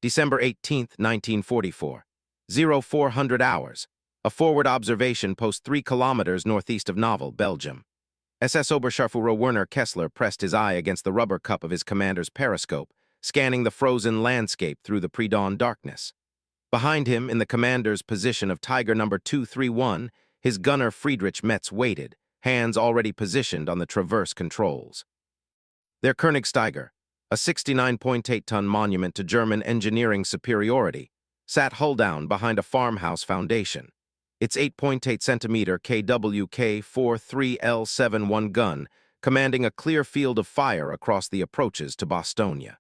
December 18, 1944. 0400 hours. A forward observation post 3 kilometers northeast of Novel, Belgium. SS Oberscharführer Werner Kessler pressed his eye against the rubber cup of his commander's periscope, scanning the frozen landscape through the pre-dawn darkness. Behind him, in the commander's position of Tiger No. 231, his gunner Friedrich Metz waited, hands already positioned on the traverse controls. Their Königsteiger, a 69.8-ton monument to German engineering superiority, sat hull down behind a farmhouse foundation. Its 8.8-centimeter KWK-43L71 gun commanding a clear field of fire across the approaches to Bastogne.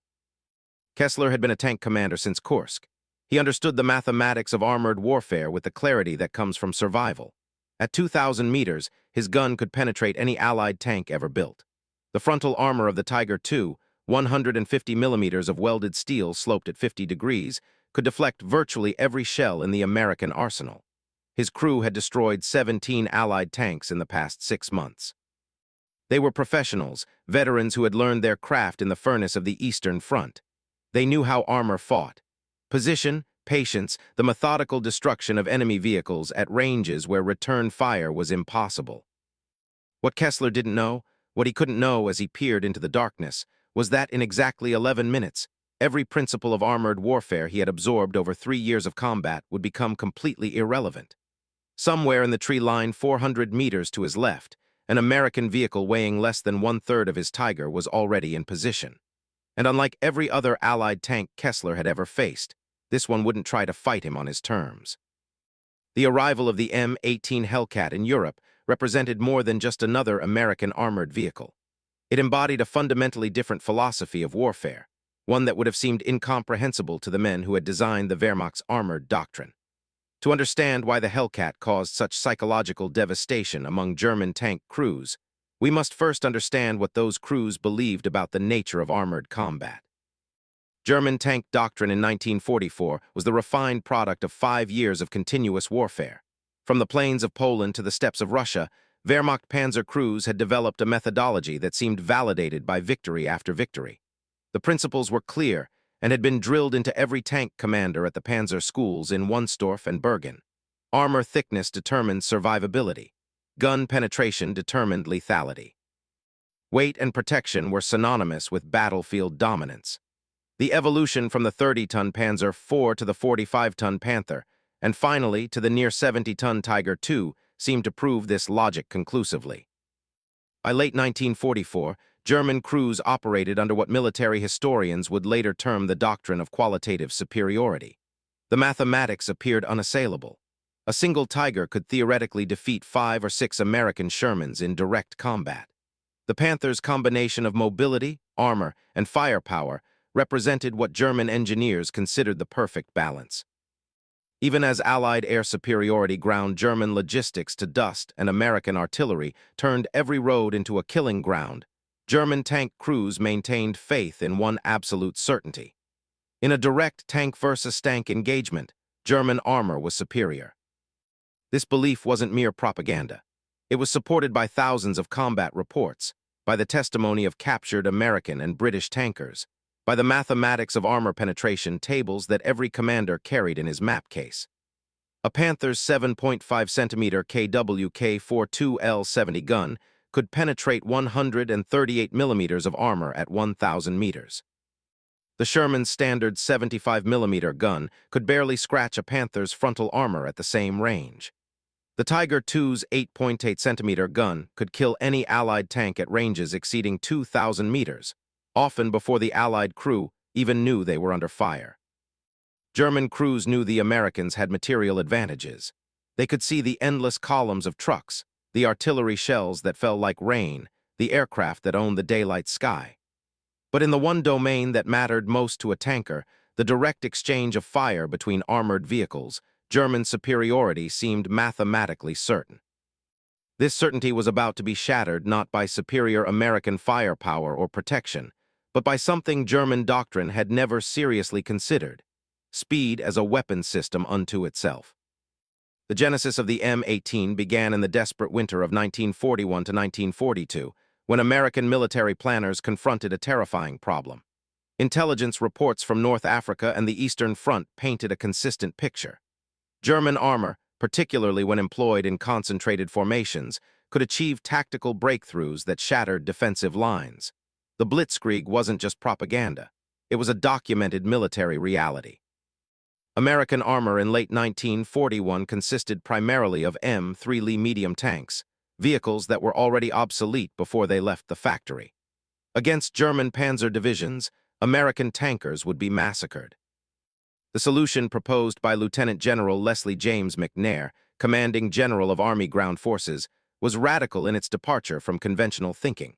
Kessler had been a tank commander since Kursk. He understood the mathematics of armored warfare with the clarity that comes from survival. At 2,000 meters, his gun could penetrate any Allied tank ever built. The frontal armor of the Tiger II, 150 millimeters of welded steel sloped at 50 degrees, could deflect virtually every shell in the American arsenal. His crew had destroyed 17 Allied tanks in the past 6 months. They were professionals, veterans who had learned their craft in the furnace of the Eastern Front. They knew how armor fought. Position, patience, the methodical destruction of enemy vehicles at ranges where return fire was impossible. What Kessler didn't know, what he couldn't know as he peered into the darkness, was that in exactly 11 minutes, every principle of armored warfare he had absorbed over 3 years of combat would become completely irrelevant. Somewhere in the tree line 400 meters to his left, an American vehicle weighing less than 1/3 of his Tiger was already in position. And unlike every other Allied tank Kessler had ever faced, this one wouldn't try to fight him on his terms. The arrival of the M18 Hellcat in Europe represented more than just another American armored vehicle. It embodied a fundamentally different philosophy of warfare, one that would have seemed incomprehensible to the men who had designed the Wehrmacht's armored doctrine. To understand why the Hellcat caused such psychological devastation among German tank crews, we must first understand what those crews believed about the nature of armored combat. German tank doctrine in 1944 was the refined product of 5 years of continuous warfare. From the plains of Poland to the steppes of Russia, Wehrmacht panzer crews had developed a methodology that seemed validated by victory after victory. The principles were clear and had been drilled into every tank commander at the panzer schools in Wunstorf and Bergen. Armor thickness determined survivability. Gun penetration determined lethality. Weight and protection were synonymous with battlefield dominance. The evolution from the 30-ton Panzer IV to the 45-ton Panther, and finally to the near 70-ton Tiger II, seemed to prove this logic conclusively. By late 1944, German crews operated under what military historians would later term the doctrine of qualitative superiority. The mathematics appeared unassailable. A single Tiger could theoretically defeat 5 or 6 American Shermans in direct combat. The Panther's combination of mobility, armor, and firepower represented what German engineers considered the perfect balance. Even as Allied air superiority ground German logistics to dust and American artillery turned every road into a killing ground, German tank crews maintained faith in one absolute certainty. In a direct tank versus tank engagement, German armor was superior. This belief wasn't mere propaganda. It was supported by thousands of combat reports, by the testimony of captured American and British tankers, by the mathematics of armor penetration tables that every commander carried in his map case. A Panther's 7.5-centimeter KWK-42L70 gun could penetrate 138 millimeters of armor at 1,000 meters. The Sherman's standard 75-millimeter gun could barely scratch a Panther's frontal armor at the same range. The Tiger II's 8.8-centimeter gun could kill any Allied tank at ranges exceeding 2,000 meters, often before the Allied crew even knew they were under fire. German crews knew the Americans had material advantages. They could see the endless columns of trucks, the artillery shells that fell like rain, the aircraft that owned the daylight sky. But in the one domain that mattered most to a tanker, the direct exchange of fire between armored vehicles, German superiority seemed mathematically certain. This certainty was about to be shattered not by superior American firepower or protection, but by something German doctrine had never seriously considered: speed as a weapon system unto itself. The genesis of the M18 began in the desperate winter of 1941 to 1942, when American military planners confronted a terrifying problem. Intelligence reports from North Africa and the Eastern Front painted a consistent picture. German armor, particularly when employed in concentrated formations, could achieve tactical breakthroughs that shattered defensive lines. The Blitzkrieg wasn't just propaganda. It was a documented military reality. American armor in late 1941 consisted primarily of M3 Lee medium tanks, vehicles that were already obsolete before they left the factory. Against German panzer divisions, American tankers would be massacred. The solution proposed by Lieutenant General Leslie James McNair, commanding general of Army Ground Forces, was radical in its departure from conventional thinking.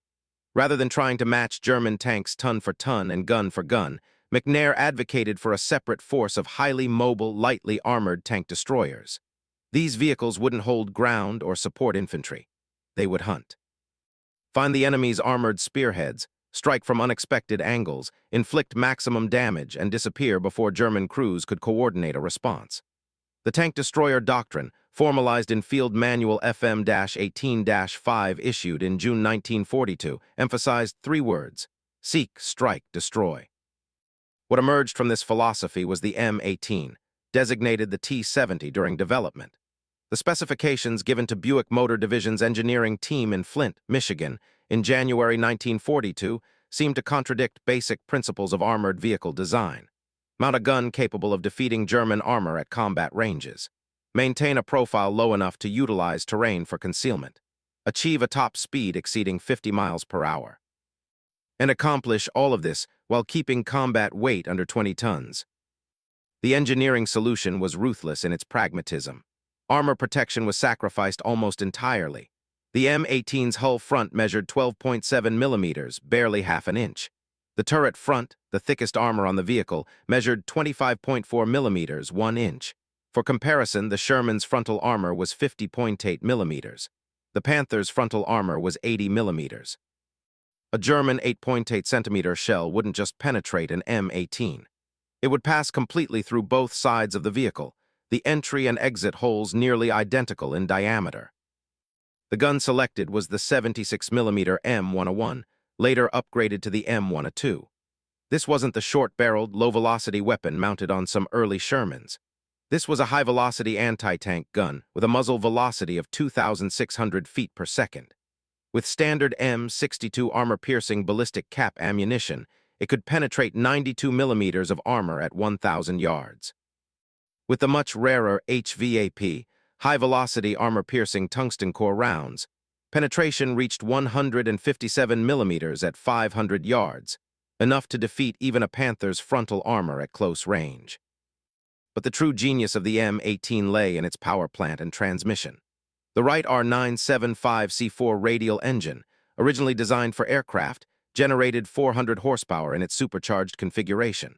Rather than trying to match German tanks ton for ton and gun for gun, McNair advocated for a separate force of highly mobile, lightly armored tank destroyers. These vehicles wouldn't hold ground or support infantry. They would hunt. Find the enemy's armored spearheads, strike from unexpected angles, inflict maximum damage, and disappear before German crews could coordinate a response. The tank destroyer doctrine, formalized in Field Manual FM-18-5 issued in June 1942, emphasized three words: seek, strike, destroy. What emerged from this philosophy was the M18, designated the T-70 during development. The specifications given to Buick Motor Division's engineering team in Flint, Michigan, in January 1942 seemed to contradict basic principles of armored vehicle design. Mount a gun capable of defeating German armor at combat ranges. Maintain a profile low enough to utilize terrain for concealment. Achieve a top speed exceeding 50 miles per hour. And accomplish all of this while keeping combat weight under 20 tons. The engineering solution was ruthless in its pragmatism. Armor protection was sacrificed almost entirely. The M18's hull front measured 12.7 millimeters, barely half an inch. The turret front, the thickest armor on the vehicle, measured 25.4 millimeters, 1 inch. For comparison, the Sherman's frontal armor was 50.8 millimeters. The Panther's frontal armor was 80 millimeters. A German 8.8 centimeter shell wouldn't just penetrate an M18. It would pass completely through both sides of the vehicle, the entry and exit holes nearly identical in diameter. The gun selected was the 76mm M101, later upgraded to the M102. This wasn't the short-barreled, low-velocity weapon mounted on some early Shermans. This was a high-velocity anti-tank gun with a muzzle velocity of 2,600 feet per second. With standard M62 armor-piercing ballistic cap ammunition, it could penetrate 92 millimeters of armor at 1,000 yards. With the much rarer HVAP, high-velocity armor-piercing tungsten core rounds, penetration reached 157 millimeters at 500 yards, enough to defeat even a Panther's frontal armor at close range. But the true genius of the M18 lay in its power plant and transmission. The Wright R975C4 radial engine, originally designed for aircraft, generated 400 horsepower in its supercharged configuration.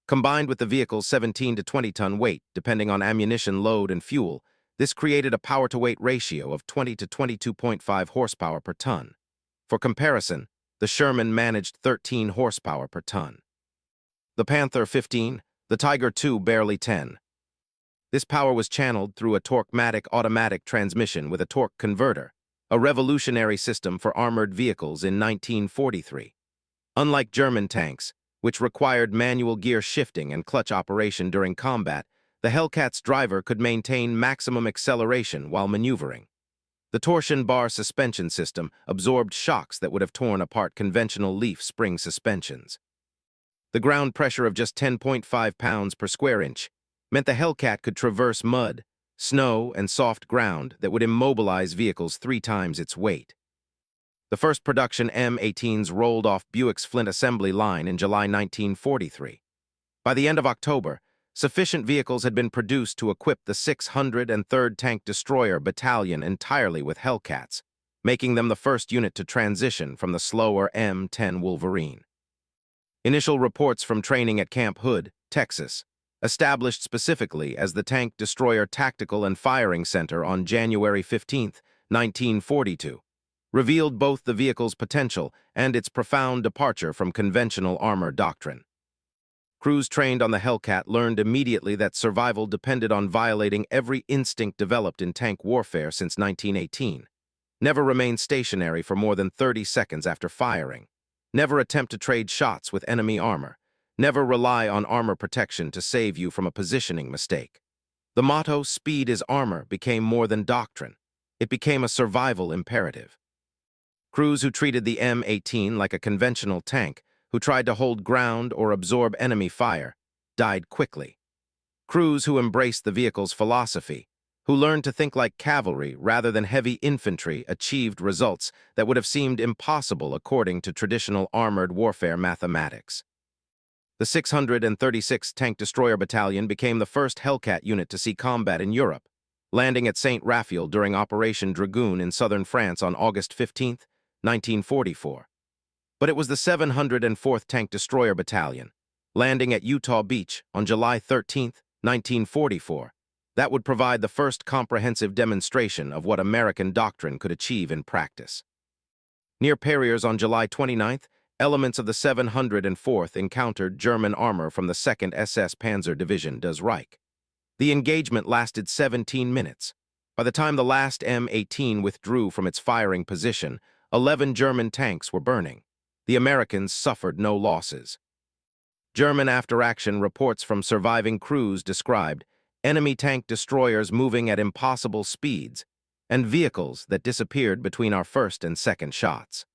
Combined with the vehicle's 17 to 20-ton weight, depending on ammunition load and fuel, this created a power-to-weight ratio of 20 to 22.5 horsepower per ton. For comparison, the Sherman managed 13 horsepower per ton. The Panther 15, the Tiger II barely 10. This power was channeled through a Torque-matic automatic transmission with a torque converter, a revolutionary system for armored vehicles in 1943. Unlike German tanks, which required manual gear shifting and clutch operation during combat, the Hellcat's driver could maintain maximum acceleration while maneuvering. The torsion bar suspension system absorbed shocks that would have torn apart conventional leaf spring suspensions. The ground pressure of just 10.5 pounds per square inch meant the Hellcat could traverse mud, snow, and soft ground that would immobilize vehicles 3 times its weight. The first production M18s rolled off Buick's Flint assembly line in July 1943. By the end of October, sufficient vehicles had been produced to equip the 603rd Tank Destroyer Battalion entirely with Hellcats, making them the first unit to transition from the slower M10 Wolverine. Initial reports from training at Camp Hood, Texas, established specifically as the Tank Destroyer Tactical and Firing Center on January 15, 1942, revealed both the vehicle's potential and its profound departure from conventional armor doctrine. Crews trained on the Hellcat learned immediately that survival depended on violating every instinct developed in tank warfare since 1918. Never remain stationary for more than 30 seconds after firing. Never attempt to trade shots with enemy armor. Never rely on armor protection to save you from a positioning mistake. The motto, "Speed is armor," became more than doctrine. It became a survival imperative. Crews who treated the M18 like a conventional tank, who tried to hold ground or absorb enemy fire, died quickly. Crews who embraced the vehicle's philosophy, who learned to think like cavalry rather than heavy infantry, achieved results that would have seemed impossible according to traditional armored warfare mathematics. The 636th Tank Destroyer Battalion became the first Hellcat unit to see combat in Europe, landing at Saint Raphael during Operation Dragoon in southern France on August 15, 1944. But it was the 704th Tank Destroyer Battalion, landing at Utah Beach on July 13, 1944, that would provide the first comprehensive demonstration of what American doctrine could achieve in practice. Near Perriers on July 29th, elements of the 704th encountered German armor from the 2nd SS Panzer Division des Reich. The engagement lasted 17 minutes. By the time the last M18 withdrew from its firing position, 11 German tanks were burning. The Americans suffered no losses. German after-action reports from surviving crews described enemy tank destroyers moving at impossible speeds and vehicles that disappeared between our first and second shots.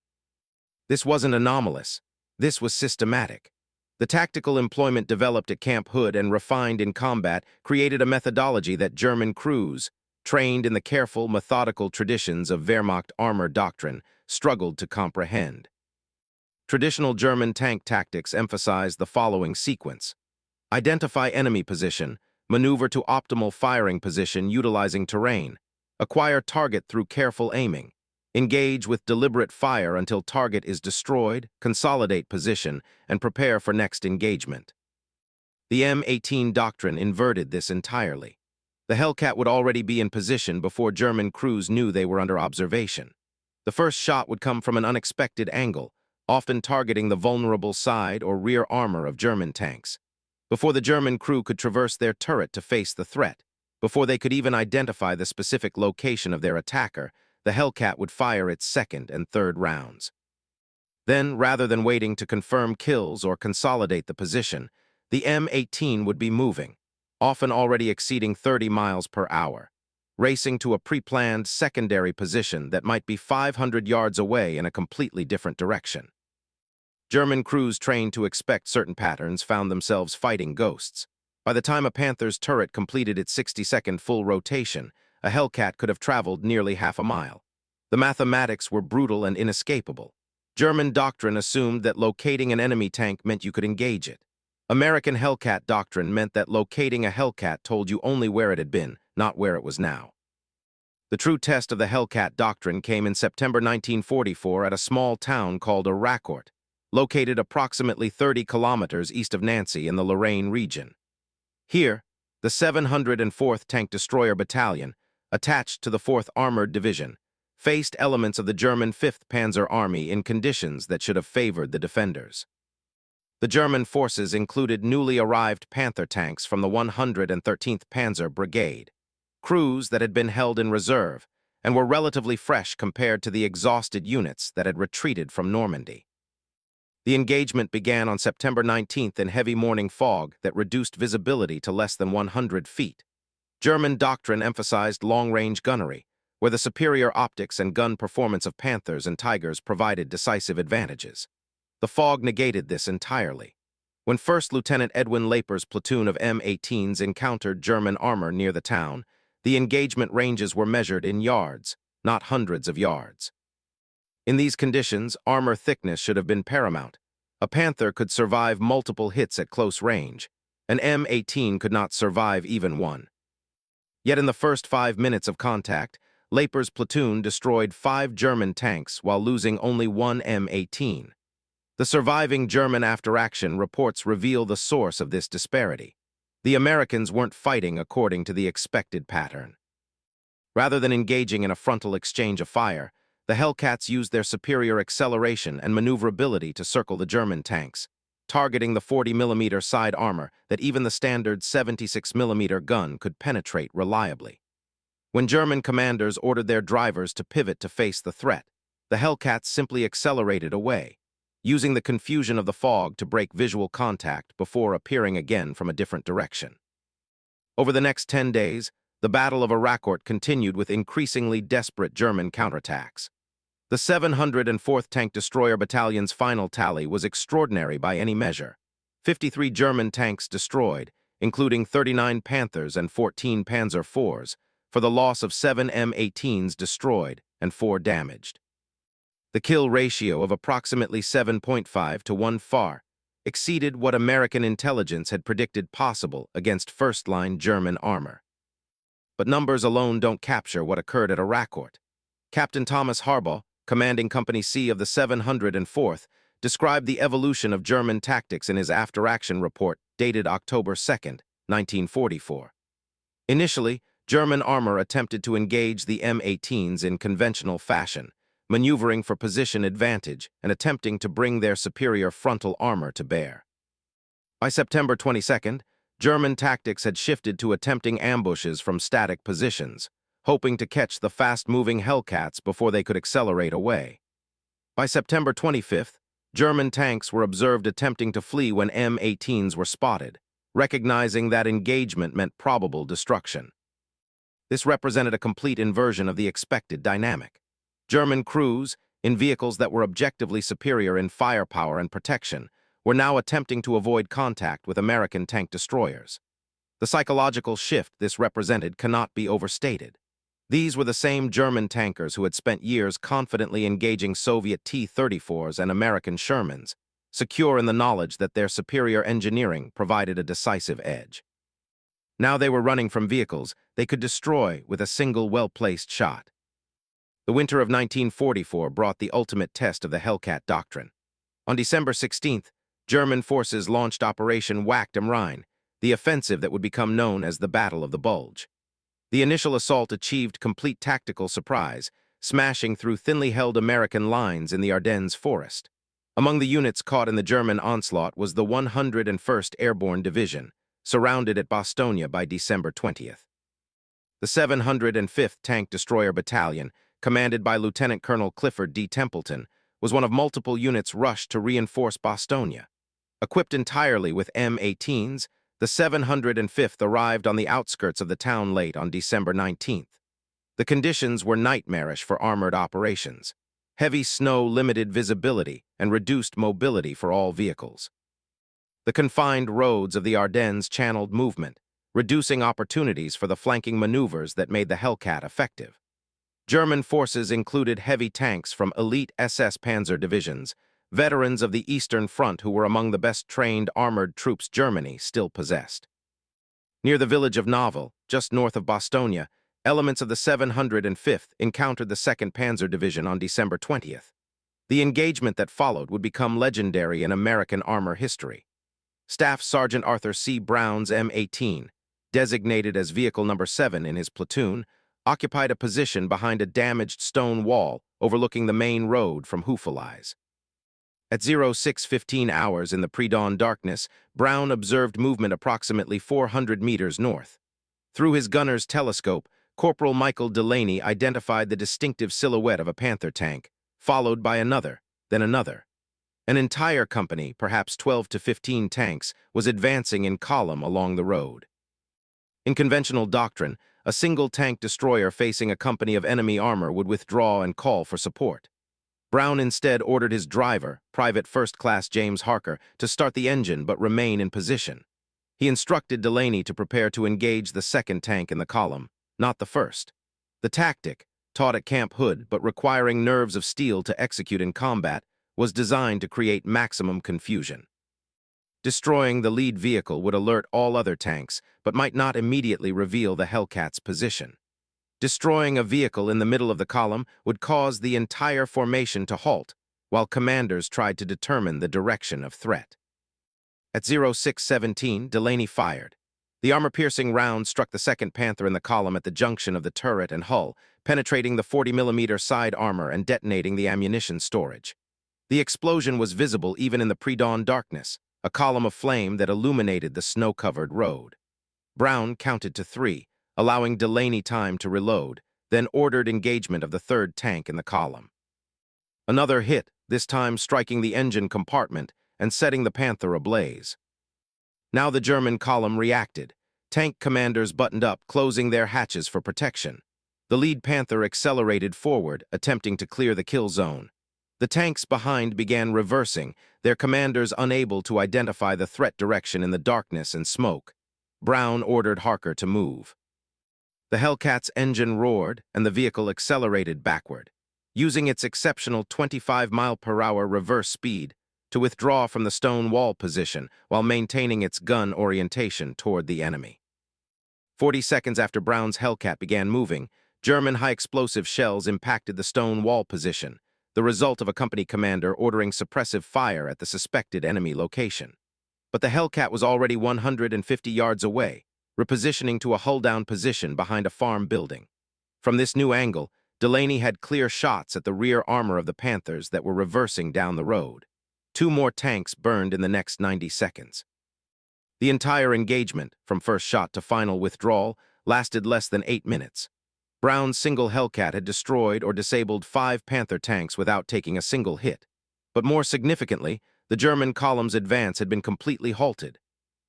This wasn't anomalous. This was systematic. The tactical employment developed at Camp Hood and refined in combat created a methodology that German crews, trained in the careful, methodical traditions of Wehrmacht armor doctrine, struggled to comprehend. Traditional German tank tactics emphasized the following sequence: identify enemy position, maneuver to optimal firing position utilizing terrain, acquire target through careful aiming, engage with deliberate fire until target is destroyed, consolidate position, and prepare for next engagement. The M18 doctrine inverted this entirely. The Hellcat would already be in position before German crews knew they were under observation. The first shot would come from an unexpected angle, often targeting the vulnerable side or rear armor of German tanks. Before the German crew could traverse their turret to face the threat, before they could even identify the specific location of their attacker, the Hellcat would fire its second and third rounds. Then, rather than waiting to confirm kills or consolidate the position, the M18 would be moving, often already exceeding 30 miles per hour, racing to a pre-planned secondary position that might be 500 yards away in a completely different direction. German crews trained to expect certain patterns found themselves fighting ghosts. By the time a Panther's turret completed its 60-second full rotation, a Hellcat could have traveled nearly half a mile. The mathematics were brutal and inescapable. German doctrine assumed that locating an enemy tank meant you could engage it. American Hellcat doctrine meant that locating a Hellcat told you only where it had been, not where it was now. The true test of the Hellcat doctrine came in September 1944 at a small town called Arracourt, located approximately 30 kilometers east of Nancy in the Lorraine region. Here, the 704th Tank Destroyer Battalion, attached to the 4th Armored Division, faced elements of the German 5th Panzer Army in conditions that should have favored the defenders. The German forces included newly arrived Panther tanks from the 113th Panzer Brigade, crews that had been held in reserve and were relatively fresh compared to the exhausted units that had retreated from Normandy. The engagement began on September 19th in heavy morning fog that reduced visibility to less than 100 feet. German doctrine emphasized long-range gunnery, where the superior optics and gun performance of Panthers and Tigers provided decisive advantages. The fog negated this entirely. When 1st Lieutenant Edwin Laper's platoon of M18s encountered German armor near the town, the engagement ranges were measured in yards, not hundreds of yards. In these conditions, armor thickness should have been paramount. A Panther could survive multiple hits at close range. An M18 could not survive even one. Yet in the first 5 minutes of contact, Laper's platoon destroyed 5 German tanks while losing only one M18. The surviving German after-action reports reveal the source of this disparity. The Americans weren't fighting according to the expected pattern. Rather than engaging in a frontal exchange of fire, the Hellcats used their superior acceleration and maneuverability to circle the German tanks, targeting the 40mm side armor that even the standard 76mm gun could penetrate reliably. When German commanders ordered their drivers to pivot to face the threat, the Hellcats simply accelerated away. using the confusion of the fog to break visual contact before appearing again from a different direction. Over the next 10 days, the Battle of Arracourt continued with increasingly desperate German counterattacks. The 704th Tank Destroyer Battalion's final tally was extraordinary by any measure. 53 German tanks destroyed, including 39 Panthers and 14 Panzer IVs, for the loss of 7 M18s destroyed and 4 damaged. The kill ratio of approximately 7.5 to 1 far exceeded what American intelligence had predicted possible against first-line German armor. But numbers alone don't capture what occurred at Arracourt. Captain Thomas Harbaugh, commanding Company C of the 704th, described the evolution of German tactics in his after-action report dated October 2, 1944. Initially, German armor attempted to engage the M18s in conventional fashion, maneuvering for position advantage and attempting to bring their superior frontal armor to bear. By September 22, German tactics had shifted to attempting ambushes from static positions, hoping to catch the fast-moving Hellcats before they could accelerate away. By September 25th, German tanks were observed attempting to flee when M18s were spotted, recognizing that engagement meant probable destruction. This represented a complete inversion of the expected dynamic. German crews, in vehicles that were objectively superior in firepower and protection, were now attempting to avoid contact with American tank destroyers. The psychological shift this represented cannot be overstated. These were the same German tankers who had spent years confidently engaging Soviet T-34s and American Shermans, secure in the knowledge that their superior engineering provided a decisive edge. Now they were running from vehicles they could destroy with a single well-placed shot. The winter of 1944 brought the ultimate test of the Hellcat doctrine. On December 16th, German forces launched Operation Whacked am Rhein, the offensive that would become known as the Battle of the Bulge. The initial assault achieved complete tactical surprise, smashing through thinly held American lines in the Ardennes forest. Among the units caught in the German onslaught was the 101st Airborne Division, surrounded at Bastogne by December 20th. The 705th Tank Destroyer Battalion, commanded by Lieutenant Colonel Clifford D. Templeton, was one of multiple units rushed to reinforce Bastogne. Equipped entirely with M18s, the 705th arrived on the outskirts of the town late on December 19th. The conditions were nightmarish for armored operations. Heavy snow limited visibility and reduced mobility for all vehicles. The confined roads of the Ardennes channeled movement, reducing opportunities for the flanking maneuvers that made the Hellcat effective. German forces included heavy tanks from elite SS Panzer divisions, veterans of the Eastern Front who were among the best-trained armored troops Germany still possessed. Near the village of Novel, just north of Bastogne, elements of the 705th encountered the 2nd Panzer Division on December 20th. The engagement that followed would become legendary in American armor history. Staff Sergeant Arthur C. Brown's M18, designated as Vehicle Number 7 in his platoon, occupied a position behind a damaged stone wall overlooking the main road from Houffalize. At 06:15 hours in the pre-dawn darkness, Brown observed movement approximately 400 meters north. Through his gunner's telescope, Corporal Michael Delaney identified the distinctive silhouette of a Panther tank, followed by another, then another. An entire company, perhaps 12 to 15 tanks, was advancing in column along the road. In conventional doctrine, a single tank destroyer facing a company of enemy armor would withdraw and call for support. Brown instead ordered his driver, Private First Class James Harker, to start the engine but remain in position. He instructed Delaney to prepare to engage the second tank in the column, not the first. The tactic, taught at Camp Hood but requiring nerves of steel to execute in combat, was designed to create maximum confusion. Destroying the lead vehicle would alert all other tanks but might not immediately reveal the Hellcat's position. Destroying a vehicle in the middle of the column would cause the entire formation to halt, while commanders tried to determine the direction of threat. At 06:17, Delaney fired. The armor-piercing round struck the 2nd Panther in the column at the junction of the turret and hull, penetrating the 40mm side armor and detonating the ammunition storage. The explosion was visible even in the pre-dawn darkness, a column of flame that illuminated the snow-covered road. Brown counted to 3, allowing Delaney time to reload, then ordered engagement of the 3rd tank in the column. Another hit, this time striking the engine compartment and setting the Panther ablaze. Now the German column reacted. Tank commanders buttoned up, closing their hatches for protection. The lead Panther accelerated forward, attempting to clear the kill zone. The tanks behind began reversing, their commanders unable to identify the threat direction in the darkness and smoke. Brown ordered Harker to move. The Hellcat's engine roared, and the vehicle accelerated backward, using its exceptional 25-mile-per-hour reverse speed to withdraw from the stone wall position while maintaining its gun orientation toward the enemy. 40 seconds after Brown's Hellcat began moving, German high-explosive shells impacted the stone wall position, the result of a company commander ordering suppressive fire at the suspected enemy location. But the Hellcat was already 150 yards away, repositioning to a hull-down position behind a farm building. From this new angle, Delaney had clear shots at the rear armor of the Panthers that were reversing down the road. 2 more tanks burned in the next 90 seconds. The entire engagement, from first shot to final withdrawal, lasted less than 8 minutes. Brown's single Hellcat had destroyed or disabled 5 Panther tanks without taking a single hit. But more significantly, the German column's advance had been completely halted.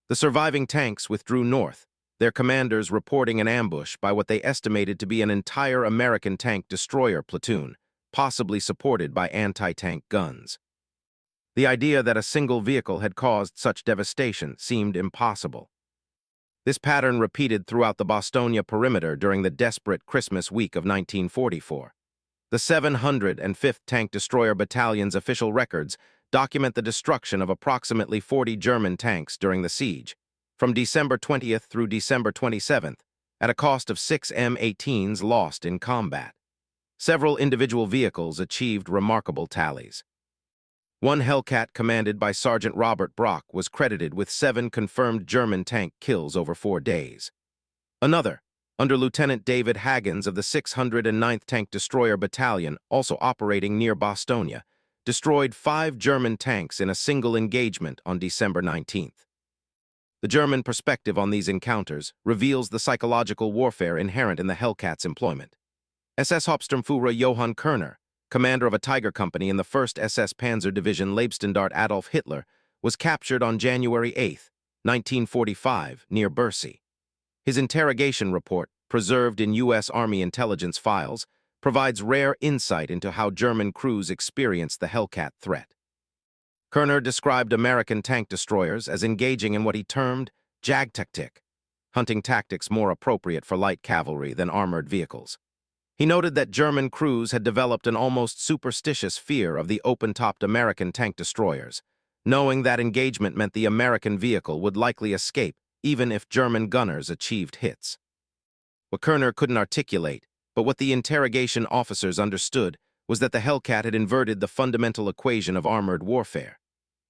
The surviving tanks withdrew north, their commanders reporting an ambush by what they estimated to be an entire American tank destroyer platoon, possibly supported by anti-tank guns. The idea that a single vehicle had caused such devastation seemed impossible. This pattern repeated throughout the Bastogne perimeter during the desperate Christmas week of 1944. The 705th Tank Destroyer Battalion's official records document the destruction of approximately 40 German tanks during the siege, from December 20th through December 27th, at a cost of 6 M18s lost in combat. Several individual vehicles achieved remarkable tallies. One Hellcat commanded by Sergeant Robert Brock was credited with 7 confirmed German tank kills over 4 days. Another, under Lieutenant David Haggins of the 609th Tank Destroyer Battalion, also operating near Bastogne, destroyed 5 German tanks in a single engagement on December 19th. The German perspective on these encounters reveals the psychological warfare inherent in the Hellcat's employment. SS Hauptsturmführer Johann Kerner, commander of a Tiger company in the 1st SS Panzer Division Leibstandarte Adolf Hitler, was captured on January 8, 1945, near Bercy. His interrogation report, preserved in U.S. Army intelligence files, provides rare insight into how German crews experienced the Hellcat threat. Kerner described American tank destroyers as engaging in what he termed Jagdtaktik, hunting tactics more appropriate for light cavalry than armored vehicles. He noted that German crews had developed an almost superstitious fear of the open-topped American tank destroyers, knowing that engagement meant the American vehicle would likely escape even if German gunners achieved hits. What Kerner couldn't articulate, but what the interrogation officers understood, was that the Hellcat had inverted the fundamental equation of armored warfare.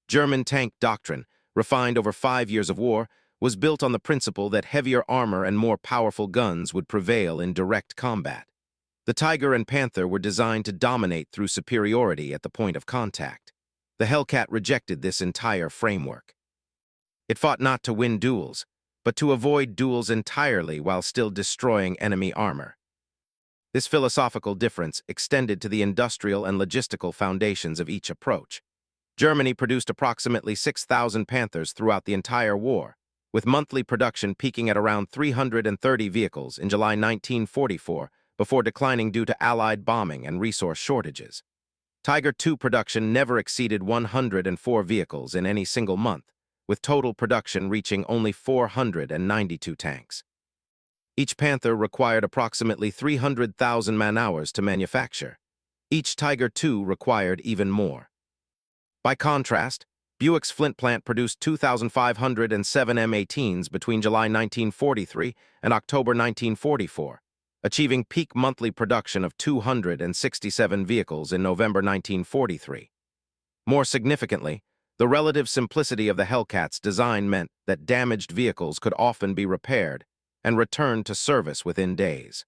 German tank doctrine, refined over 5 years of war, was built on the principle that heavier armor and more powerful guns would prevail in direct combat. The Tiger and Panther were designed to dominate through superiority at the point of contact. The Hellcat rejected this entire framework. It fought not to win duels, but to avoid duels entirely while still destroying enemy armor. This philosophical difference extended to the industrial and logistical foundations of each approach. Germany produced approximately 6,000 Panthers throughout the entire war, with monthly production peaking at around 330 vehicles in July 1944, before declining due to Allied bombing and resource shortages. Tiger II production never exceeded 104 vehicles in any single month, with total production reaching only 492 tanks. Each Panther required approximately 300,000 man-hours to manufacture. Each Tiger II required even more. By contrast, Buick's Flint plant produced 2,507 M18s between July 1943 and October 1944, achieving peak monthly production of 267 vehicles in November 1943. More significantly, the relative simplicity of the Hellcat's design meant that damaged vehicles could often be repaired and returned to service within days.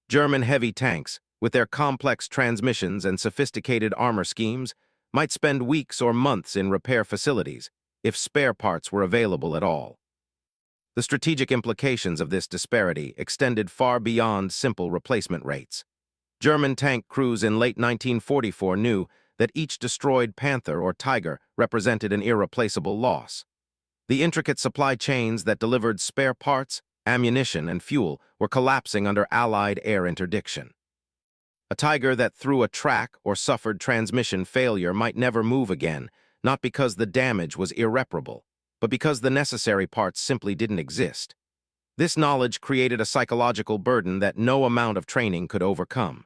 German heavy tanks, with their complex transmissions and sophisticated armor schemes, might spend weeks or months in repair facilities if spare parts were available at all. The strategic implications of this disparity extended far beyond simple replacement rates. German tank crews in late 1944 knew that each destroyed Panther or Tiger represented an irreplaceable loss. The intricate supply chains that delivered spare parts, ammunition, and fuel were collapsing under Allied air interdiction. A Tiger that threw a track or suffered transmission failure might never move again, not because the damage was irreparable, but because the necessary parts simply didn't exist. This knowledge created a psychological burden that no amount of training could overcome.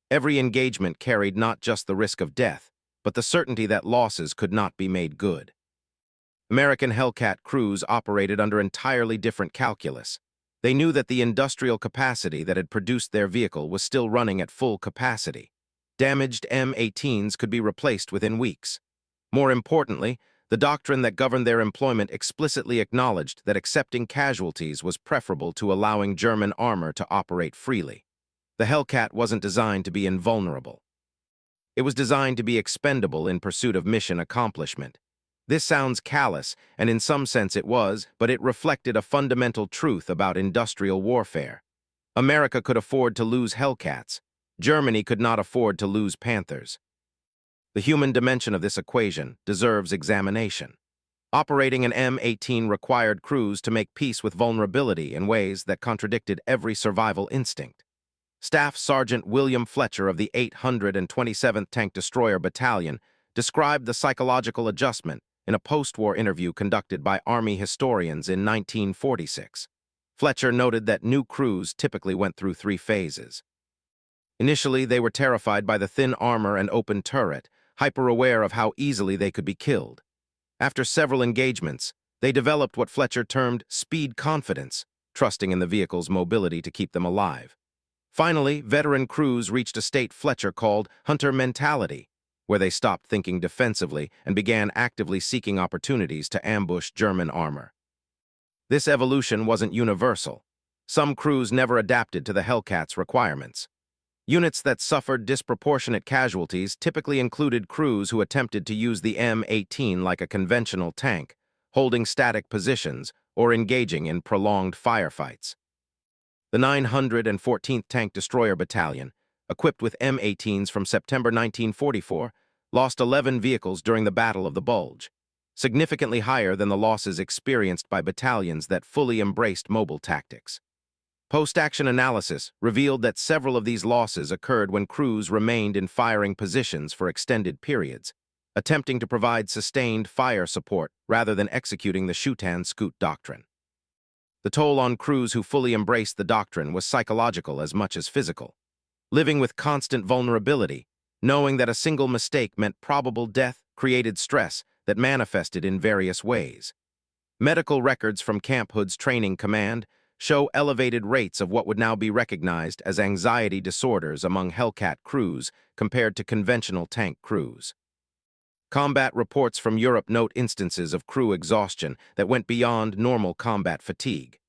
Every engagement carried not just the risk of death, but the certainty that losses could not be made good. American Hellcat crews operated under entirely different calculus. They knew that the industrial capacity that had produced their vehicle was still running at full capacity. Damaged M18s could be replaced within weeks. More importantly, the doctrine that governed their employment explicitly acknowledged that accepting casualties was preferable to allowing German armor to operate freely. The Hellcat wasn't designed to be invulnerable. It was designed to be expendable in pursuit of mission accomplishment. This sounds callous, and in some sense it was, but it reflected a fundamental truth about industrial warfare. America could afford to lose Hellcats. Germany could not afford to lose Panthers. The human dimension of this equation deserves examination. Operating an M18 required crews to make peace with vulnerability in ways that contradicted every survival instinct. Staff Sergeant William Fletcher of the 827th Tank Destroyer Battalion described the psychological adjustment in a post-war interview conducted by Army historians in 1946. Fletcher noted that new crews typically went through 3 phases. Initially, they were terrified by the thin armor and open turret, hyper-aware of how easily they could be killed. After several engagements, they developed what Fletcher termed speed confidence, trusting in the vehicle's mobility to keep them alive. Finally, veteran crews reached a state Fletcher called hunter mentality, where they stopped thinking defensively and began actively seeking opportunities to ambush German armor. This evolution wasn't universal. Some crews never adapted to the Hellcat's requirements. Units that suffered disproportionate casualties typically included crews who attempted to use the M18 like a conventional tank, holding static positions or engaging in prolonged firefights. The 914th Tank Destroyer Battalion, equipped with M18s from September 1944, lost 11 vehicles during the Battle of the Bulge, significantly higher than the losses experienced by battalions that fully embraced mobile tactics. Post-action analysis revealed that several of these losses occurred when crews remained in firing positions for extended periods, attempting to provide sustained fire support rather than executing the shoot-and-scoot doctrine. The toll on crews who fully embraced the doctrine was psychological as much as physical. Living with constant vulnerability, knowing that a single mistake meant probable death, created stress that manifested in various ways. Medical records from Camp Hood's training command show elevated rates of what would now be recognized as anxiety disorders among Hellcat crews compared to conventional tank crews. Combat reports from Europe note instances of crew exhaustion that went beyond normal combat fatigue.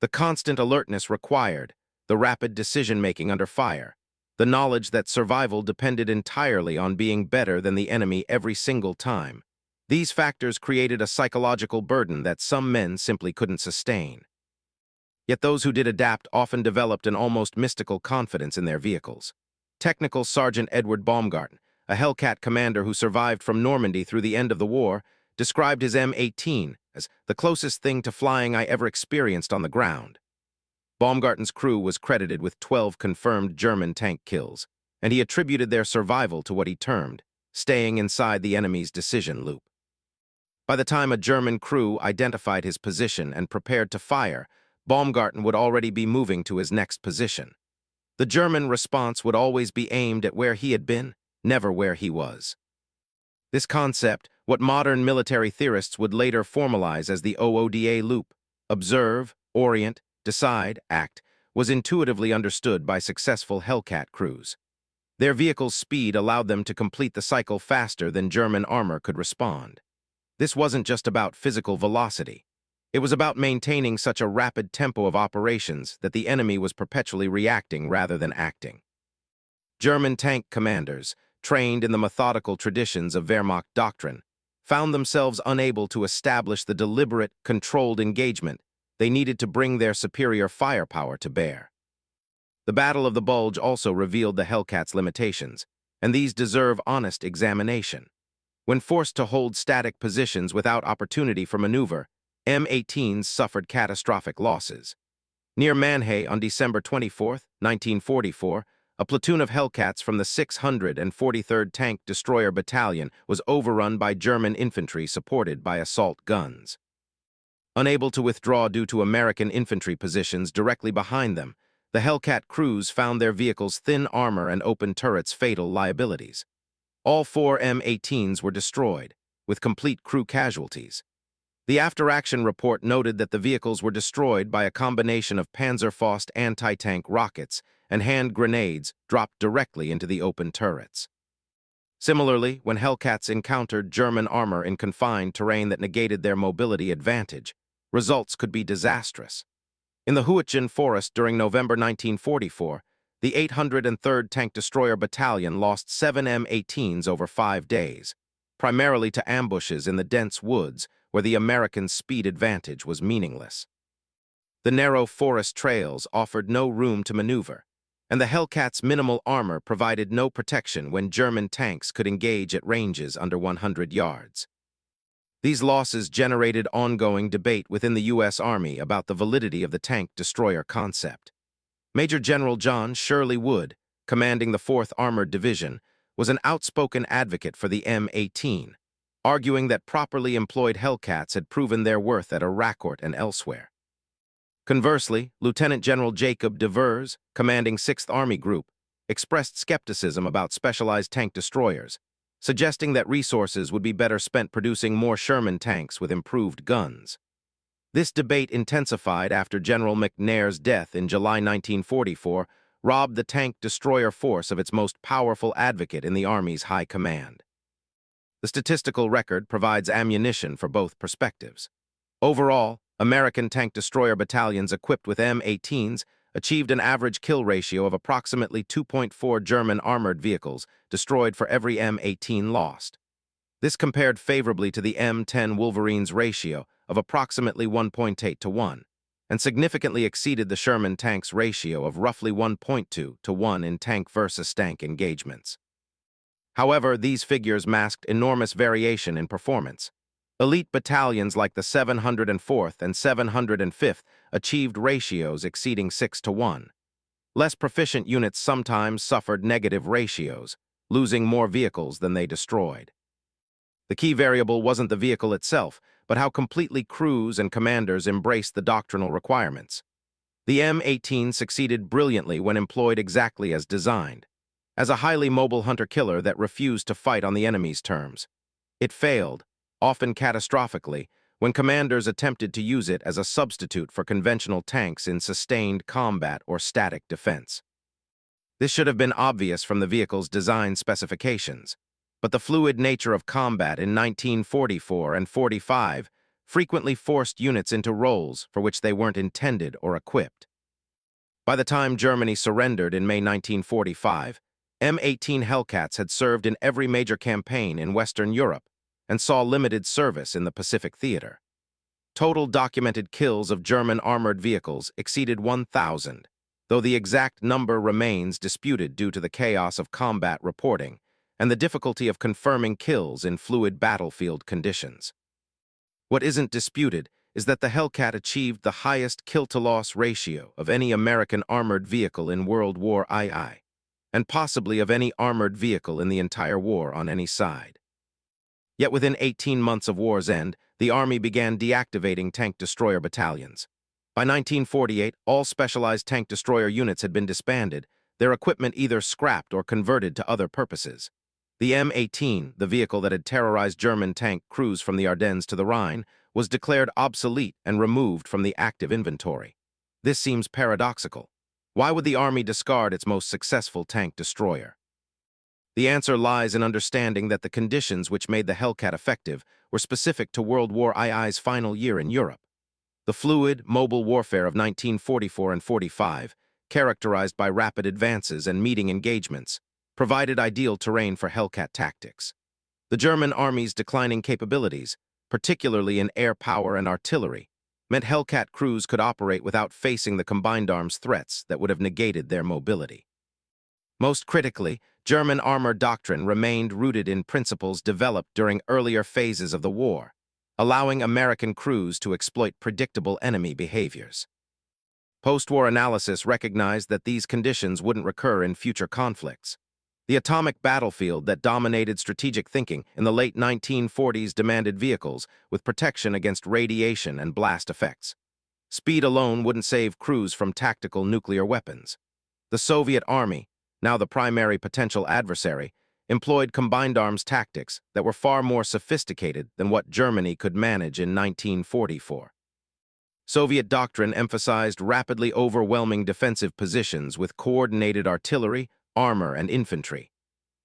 The constant alertness required, the rapid decision-making under fire, the knowledge that survival depended entirely on being better than the enemy every single time. These factors created a psychological burden that some men simply couldn't sustain. Yet those who did adapt often developed an almost mystical confidence in their vehicles. Technical Sergeant Edward Baumgarten, a Hellcat commander who survived from Normandy through the end of the war, described his M18 as the closest thing to flying I ever experienced on the ground. Baumgarten's crew was credited with 12 confirmed German tank kills, and he attributed their survival to what he termed staying inside the enemy's decision loop. By the time a German crew identified his position and prepared to fire, Baumgarten would already be moving to his next position. The German response would always be aimed at where he had been, never where he was. This concept, what modern military theorists would later formalize as the OODA loop, observe, orient, decide, act, was intuitively understood by successful Hellcat crews. Their vehicle's speed allowed them to complete the cycle faster than German armor could respond. This wasn't just about physical velocity. It was about maintaining such a rapid tempo of operations that the enemy was perpetually reacting rather than acting. German tank commanders, trained in the methodical traditions of Wehrmacht doctrine, found themselves unable to establish the deliberate, controlled engagement they needed to bring their superior firepower to bear. The Battle of the Bulge also revealed the Hellcat's limitations, and these deserve honest examination. When forced to hold static positions without opportunity for maneuver, M18s suffered catastrophic losses. Near Manhay on December 24, 1944, a platoon of Hellcats from the 643rd Tank Destroyer Battalion was overrun by German infantry supported by assault guns. Unable to withdraw due to American infantry positions directly behind them, the Hellcat crews found their vehicles' thin armor and open turrets fatal liabilities. All 4 M18s were destroyed, with complete crew casualties. The after-action report noted that the vehicles were destroyed by a combination of Panzerfaust anti-tank rockets and hand grenades dropped directly into the open turrets. Similarly, when Hellcats encountered German armor in confined terrain that negated their mobility advantage, results could be disastrous. In the Huichin Forest during November 1944, the 803rd Tank Destroyer Battalion lost 7 M18s over 5 days, primarily to ambushes in the dense woods where the American speed advantage was meaningless. The narrow forest trails offered no room to maneuver, and the Hellcats' minimal armor provided no protection when German tanks could engage at ranges under 100 yards. These losses generated ongoing debate within the U.S. Army about the validity of the tank destroyer concept. Major General John Shirley Wood, commanding the 4th Armored Division, was an outspoken advocate for the M18, arguing that properly employed Hellcats had proven their worth at Arracourt and elsewhere. Conversely, Lieutenant General Jacob Devers, commanding 6th Army Group, expressed skepticism about specialized tank destroyers, suggesting that resources would be better spent producing more Sherman tanks with improved guns. This debate intensified after General McNair's death in July 1944 robbed the tank destroyer force of its most powerful advocate in the Army's high command. The statistical record provides ammunition for both perspectives. Overall, American tank destroyer battalions equipped with M18s achieved an average kill ratio of approximately 2.4 German armored vehicles destroyed for every M18 lost. This compared favorably to the M10 Wolverine's ratio of approximately 1.8 to 1, and significantly exceeded the Sherman tank's ratio of roughly 1.2 to 1 in tank versus tank engagements. However, these figures masked enormous variation in performance. Elite battalions like the 704th and 705th achieved ratios exceeding 6 to 1. Less proficient units sometimes suffered negative ratios, losing more vehicles than they destroyed. The key variable wasn't the vehicle itself, but how completely crews and commanders embraced the doctrinal requirements. The M18 succeeded brilliantly when employed exactly as designed, as a highly mobile hunter-killer that refused to fight on the enemy's terms. It failed, often catastrophically, when commanders attempted to use it as a substitute for conventional tanks in sustained combat or static defense. This should have been obvious from the vehicle's design specifications, but the fluid nature of combat in 1944 and 45 frequently forced units into roles for which they weren't intended or equipped. By the time Germany surrendered in May 1945, M18 Hellcats had served in every major campaign in Western Europe and saw limited service in the Pacific Theater. Total documented kills of German armored vehicles exceeded 1,000, though the exact number remains disputed due to the chaos of combat reporting and the difficulty of confirming kills in fluid battlefield conditions. What isn't disputed is that the Hellcat achieved the highest kill-to-loss ratio of any American armored vehicle in World War II, and possibly of any armored vehicle in the entire war on any side. Yet within 18 months of war's end, the Army began deactivating tank destroyer battalions. By 1948, all specialized tank destroyer units had been disbanded, their equipment either scrapped or converted to other purposes. The M18, the vehicle that had terrorized German tank crews from the Ardennes to the Rhine, was declared obsolete and removed from the active inventory. This seems paradoxical. Why would the Army discard its most successful tank destroyer? The answer lies in understanding that the conditions which made the Hellcat effective were specific to World War II's final year in Europe. The fluid, mobile warfare of 1944 and 45, characterized by rapid advances and meeting engagements, provided ideal terrain for Hellcat tactics. The German Army's declining capabilities, particularly in air power and artillery, meant Hellcat crews could operate without facing the combined arms threats that would have negated their mobility. Most critically, German armor doctrine remained rooted in principles developed during earlier phases of the war, allowing American crews to exploit predictable enemy behaviors. Post-war analysis recognized that these conditions wouldn't recur in future conflicts. The atomic battlefield that dominated strategic thinking in the late 1940s demanded vehicles with protection against radiation and blast effects. Speed alone wouldn't save crews from tactical nuclear weapons. The Soviet Army, now the primary potential adversary, employed combined arms tactics that were far more sophisticated than what Germany could manage in 1944. Soviet doctrine emphasized rapidly overwhelming defensive positions with coordinated artillery, armor, and infantry.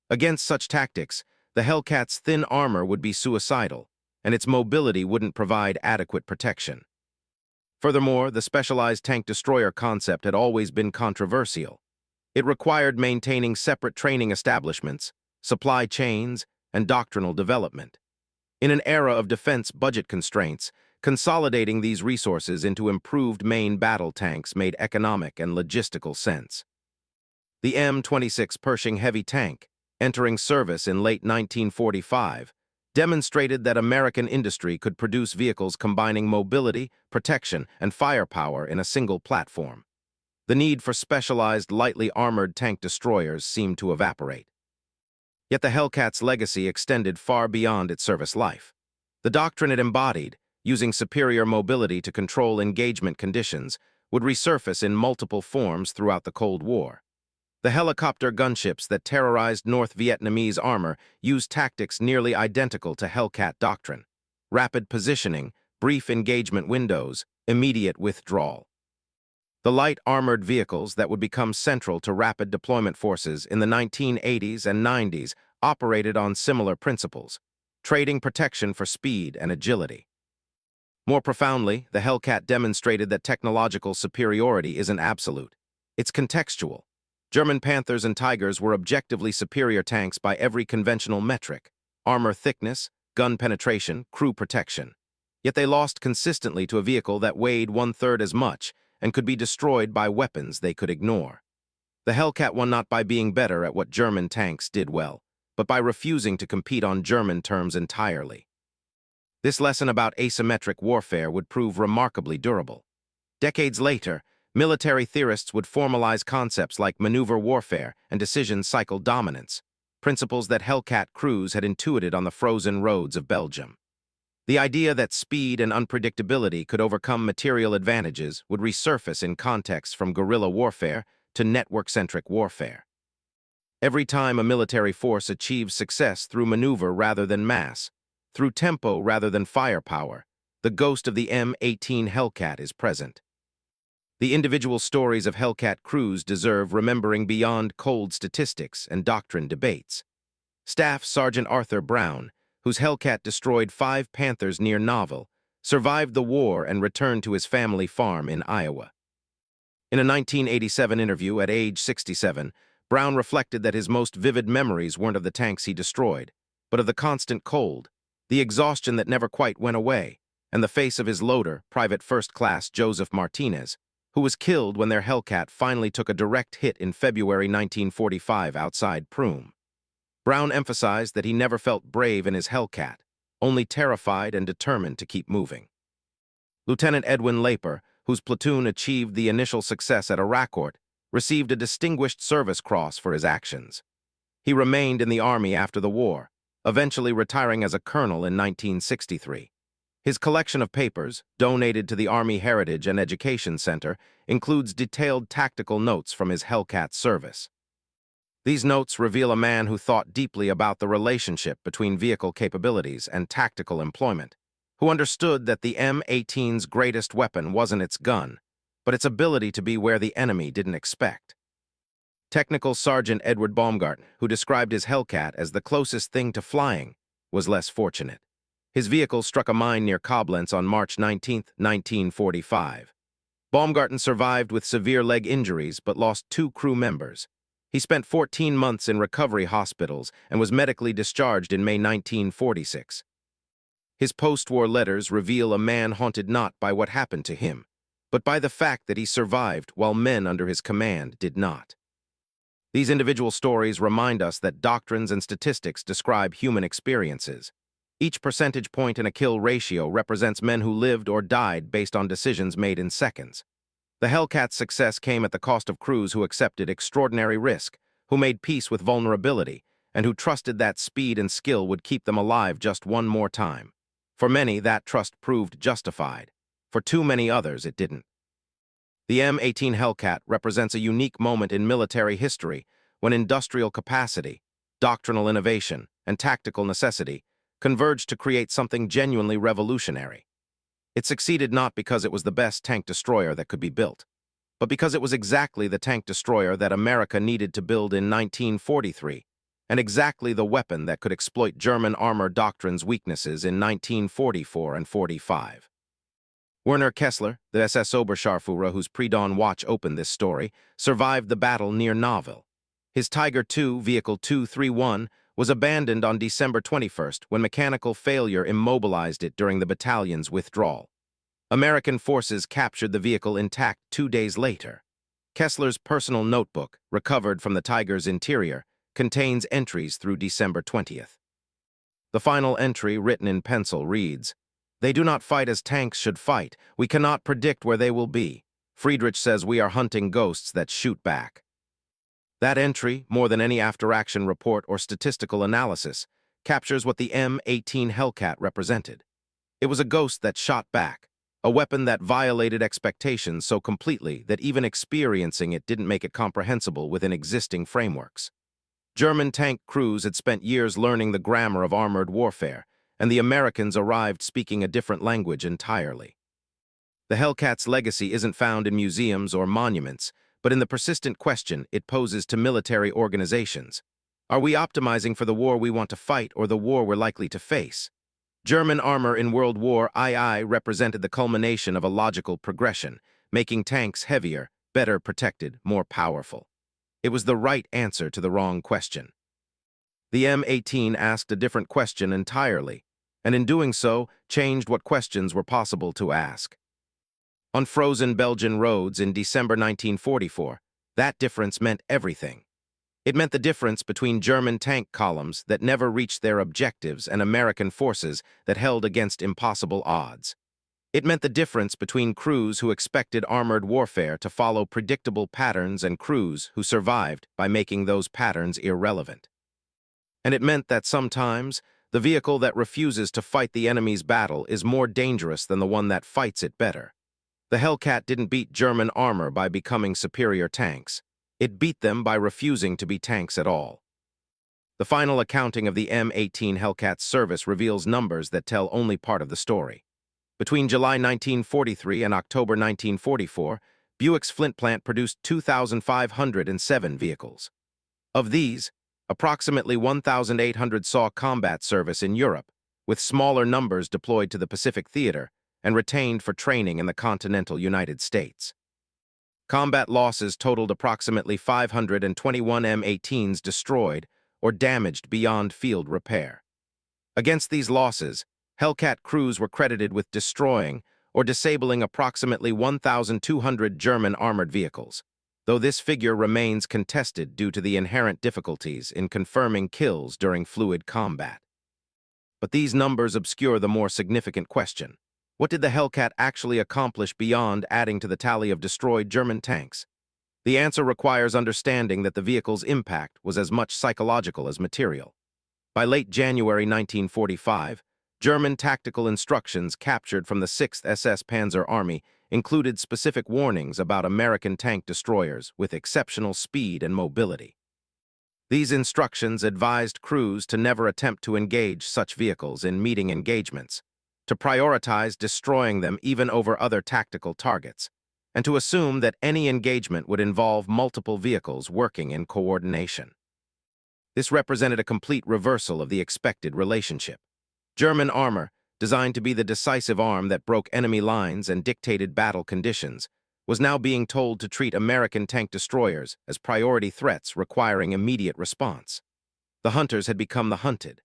Against such tactics, the Hellcat's thin armor would be suicidal, and its mobility wouldn't provide adequate protection. Furthermore, the specialized tank-destroyer concept had always been controversial. It required maintaining separate training establishments, supply chains, and doctrinal development. In an era of defense budget constraints, consolidating these resources into improved main battle tanks made economic and logistical sense. The M-26 Pershing heavy tank, entering service in late 1945, demonstrated that American industry could produce vehicles combining mobility, protection, and firepower in a single platform. The need for specialized, lightly armored tank destroyers seemed to evaporate. Yet the Hellcat's legacy extended far beyond its service life. The doctrine it embodied, using superior mobility to control engagement conditions, would resurface in multiple forms throughout the Cold War. The helicopter gunships that terrorized North Vietnamese armor used tactics nearly identical to Hellcat doctrine: rapid positioning, brief engagement windows, immediate withdrawal. The light armored vehicles that would become central to rapid deployment forces in the 1980s and 90s operated on similar principles, trading protection for speed and agility. More profoundly, the Hellcat demonstrated that technological superiority isn't absolute. It's contextual. German Panthers and Tigers were objectively superior tanks by every conventional metric: armor thickness, gun penetration, crew protection. Yet they lost consistently to a vehicle that weighed one-third as much and could be destroyed by weapons they could ignore. The Hellcat won not by being better at what German tanks did well, but by refusing to compete on German terms entirely. This lesson about asymmetric warfare would prove remarkably durable. Decades later, military theorists would formalize concepts like maneuver warfare and decision cycle dominance, principles that Hellcat crews had intuited on the frozen roads of Belgium. The idea that speed and unpredictability could overcome material advantages would resurface in contexts from guerrilla warfare to network-centric warfare. Every time a military force achieves success through maneuver rather than mass, through tempo rather than firepower, the ghost of the M18 Hellcat is present. The individual stories of Hellcat crews deserve remembering beyond cold statistics and doctrine debates. Staff Sergeant Arthur Brown, whose Hellcat destroyed 5 Panthers near Nauvoo, survived the war and returned to his family farm in Iowa. In a 1987 interview at age 67, Brown reflected that his most vivid memories weren't of the tanks he destroyed, but of the constant cold, the exhaustion that never quite went away, and the face of his loader, Private First Class Joseph Martinez, who was killed when their Hellcat finally took a direct hit in February 1945 outside Prüm. Brown emphasized that he never felt brave in his Hellcat, only terrified and determined to keep moving. Lieutenant Edwin Laper, whose platoon achieved the initial success at Arracourt, received a Distinguished Service Cross for his actions. He remained in the Army after the war, eventually retiring as a colonel in 1963. His collection of papers, donated to the Army Heritage and Education Center, includes detailed tactical notes from his Hellcat service. These notes reveal a man who thought deeply about the relationship between vehicle capabilities and tactical employment, who understood that the M18's greatest weapon wasn't its gun, but its ability to be where the enemy didn't expect. Technical Sergeant Edward Baumgarten, who described his Hellcat as the closest thing to flying, was less fortunate. His vehicle struck a mine near Koblenz on March 19, 1945. Baumgarten survived with severe leg injuries but lost 2 crew members. He spent 14 months in recovery hospitals and was medically discharged in May 1946. His post-war letters reveal a man haunted not by what happened to him, but by the fact that he survived while men under his command did not. These individual stories remind us that doctrines and statistics describe human experiences. Each percentage point in a kill ratio represents men who lived or died based on decisions made in seconds. The Hellcat's success came at the cost of crews who accepted extraordinary risk, who made peace with vulnerability, and who trusted that speed and skill would keep them alive just one more time. For many, that trust proved justified. For too many others, it didn't. The M18 Hellcat represents a unique moment in military history when industrial capacity, doctrinal innovation, and tactical necessity converged to create something genuinely revolutionary. It succeeded not because it was the best tank destroyer that could be built, but because it was exactly the tank destroyer that America needed to build in 1943, and exactly the weapon that could exploit German armor doctrine's weaknesses in 1944 and 45. Werner Kessler, the SS Oberscharführer whose pre-dawn watch opened this story, survived the battle near Nauville. His Tiger II, Vehicle 231, was abandoned on December 21st when mechanical failure immobilized it during the battalion's withdrawal. American forces captured the vehicle intact 2 days later. Kessler's personal notebook, recovered from the Tiger's interior, contains entries through December 20th. The final entry, written in pencil, reads, "They do not fight as tanks should fight. We cannot predict where they will be. Friedrich says we are hunting ghosts that shoot back." That entry, more than any after-action report or statistical analysis, captures what the M18 Hellcat represented. It was a ghost that shot back, a weapon that violated expectations so completely that even experiencing it didn't make it comprehensible within existing frameworks. German tank crews had spent years learning the grammar of armored warfare, and the Americans arrived speaking a different language entirely. The Hellcat's legacy isn't found in museums or monuments, but in the persistent question it poses to military organizations. Are we optimizing for the war we want to fight or the war we're likely to face? German armor in World War II represented the culmination of a logical progression, making tanks heavier, better protected, more powerful. It was the right answer to the wrong question. The M18 asked a different question entirely, and in doing so, changed what questions were possible to ask. On frozen Belgian roads in December 1944, that difference meant everything. It meant the difference between German tank columns that never reached their objectives and American forces that held against impossible odds. It meant the difference between crews who expected armored warfare to follow predictable patterns and crews who survived by making those patterns irrelevant. And it meant that sometimes, the vehicle that refuses to fight the enemy's battle is more dangerous than the one that fights it better. The Hellcat didn't beat German armor by becoming superior tanks. It beat them by refusing to be tanks at all. The final accounting of the M18 Hellcat's service reveals numbers that tell only part of the story. Between July 1943 and October 1944, Buick's Flint plant produced 2,507 vehicles. Of these, approximately 1,800 saw combat service in Europe, with smaller numbers deployed to the Pacific Theater and retained for training in the continental United States. Combat losses totaled approximately 521 M18s destroyed or damaged beyond field repair. Against these losses, Hellcat crews were credited with destroying or disabling approximately 1,200 German armored vehicles, though this figure remains contested due to the inherent difficulties in confirming kills during fluid combat. But these numbers obscure the more significant question. What did the Hellcat actually accomplish beyond adding to the tally of destroyed German tanks? The answer requires understanding that the vehicle's impact was as much psychological as material. By late January 1945, German tactical instructions captured from the 6th SS Panzer Army included specific warnings about American tank destroyers with exceptional speed and mobility. These instructions advised crews to never attempt to engage such vehicles in meeting engagements, to prioritize destroying them even over other tactical targets, and to assume that any engagement would involve multiple vehicles working in coordination. This represented a complete reversal of the expected relationship. German armor, designed to be the decisive arm that broke enemy lines and dictated battle conditions, was now being told to treat American tank destroyers as priority threats requiring immediate response. The hunters had become the hunted.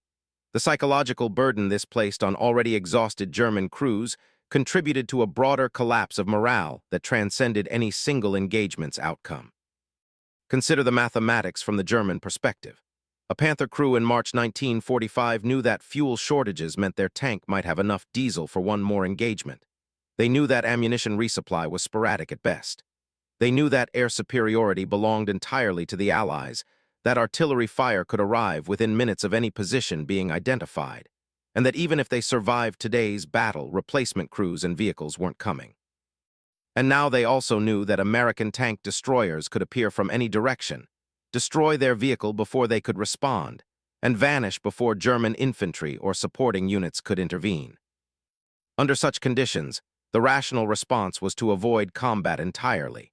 The psychological burden this placed on already exhausted German crews contributed to a broader collapse of morale that transcended any single engagement's outcome. Consider the mathematics from the German perspective. A Panther crew in March 1945 knew that fuel shortages meant their tank might have enough diesel for one more engagement. They knew that ammunition resupply was sporadic at best. They knew that air superiority belonged entirely to the Allies, that artillery fire could arrive within minutes of any position being identified, and that even if they survived today's battle, replacement crews and vehicles weren't coming. And now they also knew that American tank destroyers could appear from any direction, destroy their vehicle before they could respond, and vanish before German infantry or supporting units could intervene. Under such conditions, the rational response was to avoid combat entirely.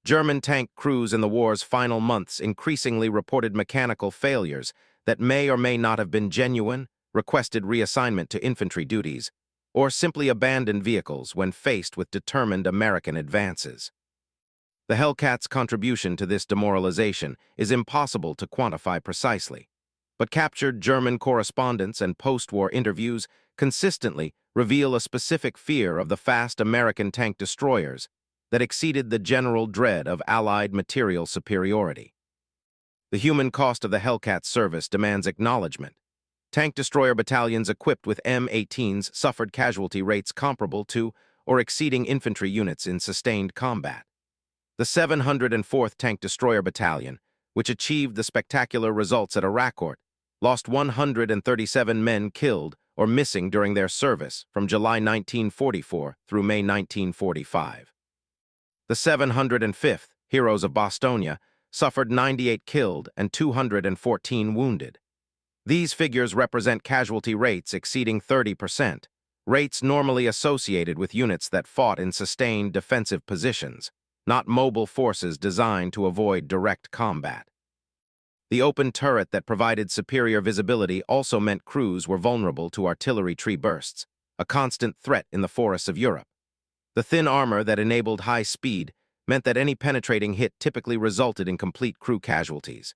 German tank crews in the war's final months increasingly reported mechanical failures that may or may not have been genuine, requested reassignment to infantry duties, or simply abandoned vehicles when faced with determined American advances. The Hellcat's contribution to this demoralization is impossible to quantify precisely, but captured German correspondence and post-war interviews consistently reveal a specific fear of the fast American tank destroyers that exceeded the general dread of Allied material superiority. The human cost of the Hellcat's service demands acknowledgement. Tank destroyer battalions equipped with M18s suffered casualty rates comparable to or exceeding infantry units in sustained combat. The 704th Tank Destroyer Battalion, which achieved the spectacular results at Arracourt, lost 137 men killed or missing during their service from July 1944 through May 1945. The 705th, Heroes of Bastogne, suffered 98 killed and 214 wounded. These figures represent casualty rates exceeding 30%, rates normally associated with units that fought in sustained defensive positions, not mobile forces designed to avoid direct combat. The open turret that provided superior visibility also meant crews were vulnerable to artillery tree bursts, a constant threat in the forests of Europe. The thin armor that enabled high speed meant that any penetrating hit typically resulted in complete crew casualties.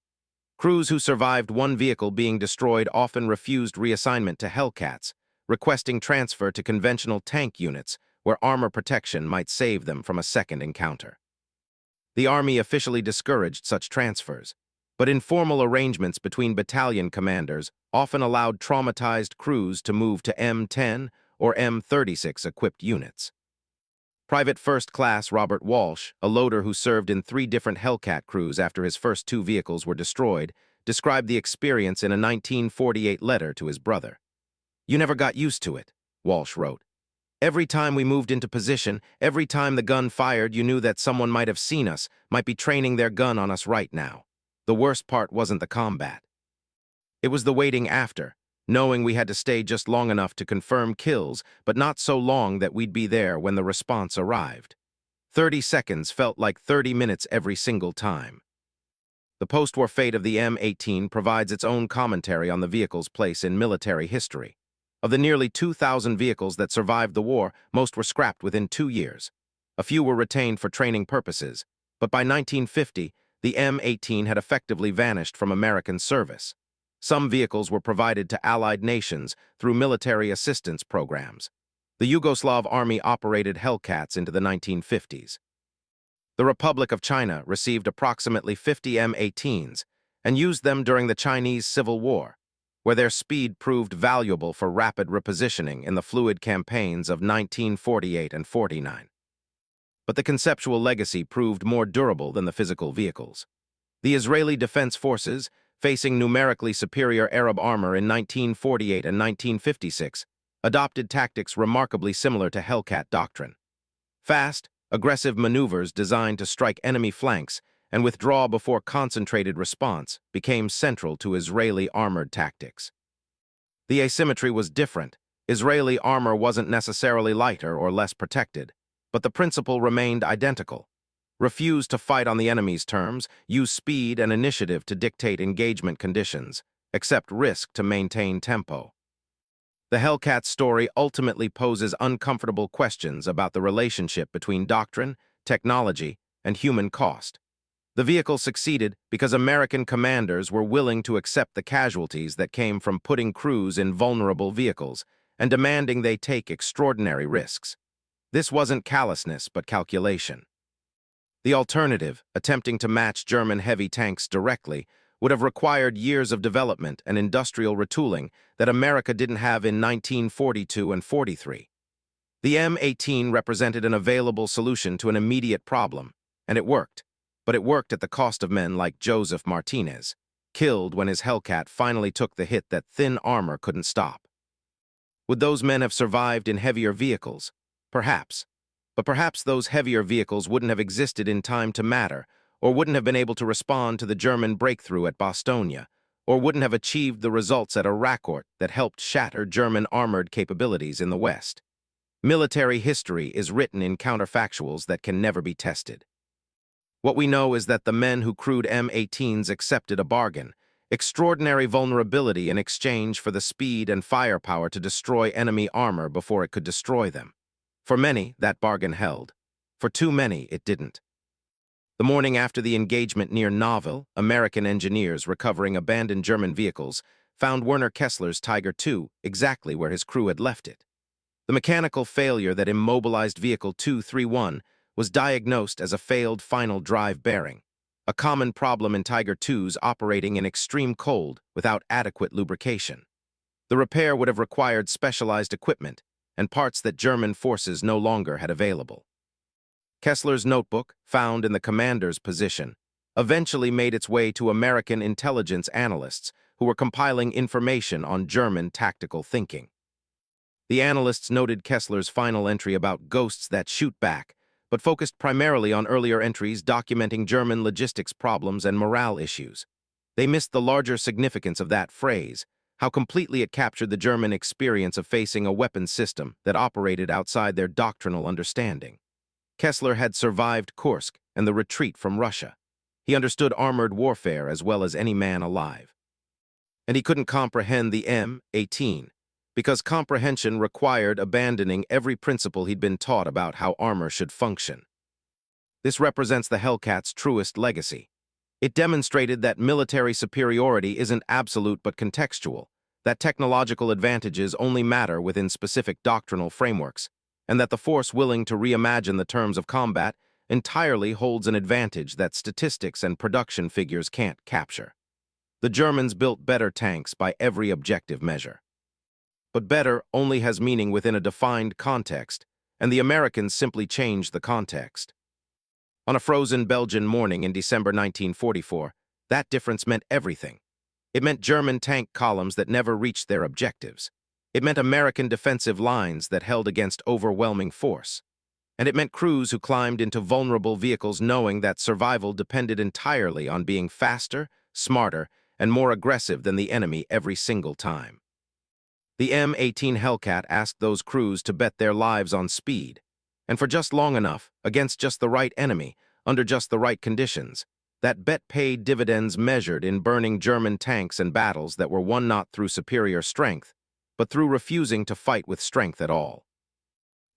Crews who survived one vehicle being destroyed often refused reassignment to Hellcats, requesting transfer to conventional tank units where armor protection might save them from a second encounter. The Army officially discouraged such transfers, but informal arrangements between battalion commanders often allowed traumatized crews to move to M10 or M36 equipped units. Private First Class Robert Walsh, a loader who served in 3 different Hellcat crews after his first 2 vehicles were destroyed, described the experience in a 1948 letter to his brother. "You never got used to it," Walsh wrote. "Every time we moved into position, every time the gun fired, you knew that someone might have seen us, might be training their gun on us right now. The worst part wasn't the combat. It was the waiting after, knowing we had to stay just long enough to confirm kills, but not so long that we'd be there when the response arrived. 30 seconds felt like 30 minutes every single time." The post-war fate of the M18 provides its own commentary on the vehicle's place in military history. Of the nearly 2,000 vehicles that survived the war, most were scrapped within 2 years. A few were retained for training purposes, but by 1950, the M18 had effectively vanished from American service. Some vehicles were provided to Allied nations through military assistance programs. The Yugoslav Army operated Hellcats into the 1950s. The Republic of China received approximately 50 M18s and used them during the Chinese Civil War, where their speed proved valuable for rapid repositioning in the fluid campaigns of 1948 and 49. But the conceptual legacy proved more durable than the physical vehicles. The Israeli Defense Forces, facing numerically superior Arab armor in 1948 and 1956, adopted tactics remarkably similar to Hellcat doctrine. Fast, aggressive maneuvers designed to strike enemy flanks and withdraw before concentrated response became central to Israeli armored tactics. The asymmetry was different. Israeli armor wasn't necessarily lighter or less protected, but the principle remained identical. Refuse to fight on the enemy's terms, use speed and initiative to dictate engagement conditions, accept risk to maintain tempo. The Hellcat story ultimately poses uncomfortable questions about the relationship between doctrine, technology, and human cost. The vehicle succeeded because American commanders were willing to accept the casualties that came from putting crews in vulnerable vehicles and demanding they take extraordinary risks. This wasn't callousness, but calculation. The alternative, attempting to match German heavy tanks directly, would have required years of development and industrial retooling that America didn't have in 1942 and 43. The M18 represented an available solution to an immediate problem, and it worked. But it worked at the cost of men like Joseph Martinez, killed when his Hellcat finally took the hit that thin armor couldn't stop. Would those men have survived in heavier vehicles? Perhaps. But perhaps those heavier vehicles wouldn't have existed in time to matter, or wouldn't have been able to respond to the German breakthrough at Bastogne, or wouldn't have achieved the results at Arracourt that helped shatter German armored capabilities in the West. Military history is written in counterfactuals that can never be tested. What we know is that the men who crewed M18s accepted a bargain, extraordinary vulnerability in exchange for the speed and firepower to destroy enemy armor before it could destroy them. For many, that bargain held. For too many, it didn't. The morning after the engagement near Nauville, American engineers recovering abandoned German vehicles found Werner Kessler's Tiger II exactly where his crew had left it. The mechanical failure that immobilized Vehicle 231 was diagnosed as a failed final drive bearing, a common problem in Tiger IIs operating in extreme cold without adequate lubrication. The repair would have required specialized equipment and parts that German forces no longer had available. Kessler's notebook, found in the commander's position, eventually made its way to American intelligence analysts who were compiling information on German tactical thinking. The analysts noted Kessler's final entry about ghosts that shoot back, but focused primarily on earlier entries documenting German logistics problems and morale issues. They missed the larger significance of that phrase, how completely it captured the German experience of facing a weapons system that operated outside their doctrinal understanding. Kessler had survived Kursk and the retreat from Russia. He understood armored warfare as well as any man alive. And he couldn't comprehend the M18, because comprehension required abandoning every principle he'd been taught about how armor should function. This represents the Hellcat's truest legacy. It demonstrated that military superiority isn't absolute but contextual, that technological advantages only matter within specific doctrinal frameworks, and that the force willing to reimagine the terms of combat entirely holds an advantage that statistics and production figures can't capture. The Germans built better tanks by every objective measure. But better only has meaning within a defined context, and the Americans simply changed the context. On a frozen Belgian morning in December 1944, that difference meant everything. It meant German tank columns that never reached their objectives. It meant American defensive lines that held against overwhelming force. And it meant crews who climbed into vulnerable vehicles knowing that survival depended entirely on being faster, smarter, and more aggressive than the enemy every single time. The M18 Hellcat asked those crews to bet their lives on speed, and for just long enough, against just the right enemy, under just the right conditions, that bet paid dividends measured in burning German tanks and battles that were won not through superior strength, but through refusing to fight with strength at all.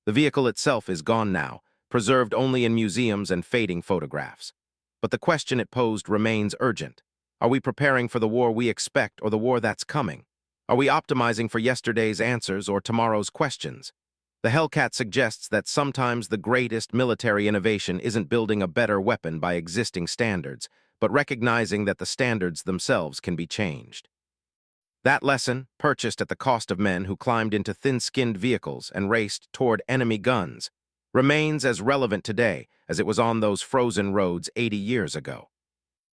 The vehicle itself is gone now, preserved only in museums and fading photographs. But the question it posed remains urgent. Are we preparing for the war we expect or the war that's coming? Are we optimizing for yesterday's answers or tomorrow's questions? The Hellcat suggests that sometimes the greatest military innovation isn't building a better weapon by existing standards, but recognizing that the standards themselves can be changed. That lesson, purchased at the cost of men who climbed into thin-skinned vehicles and raced toward enemy guns, remains as relevant today as it was on those frozen roads 80 years ago.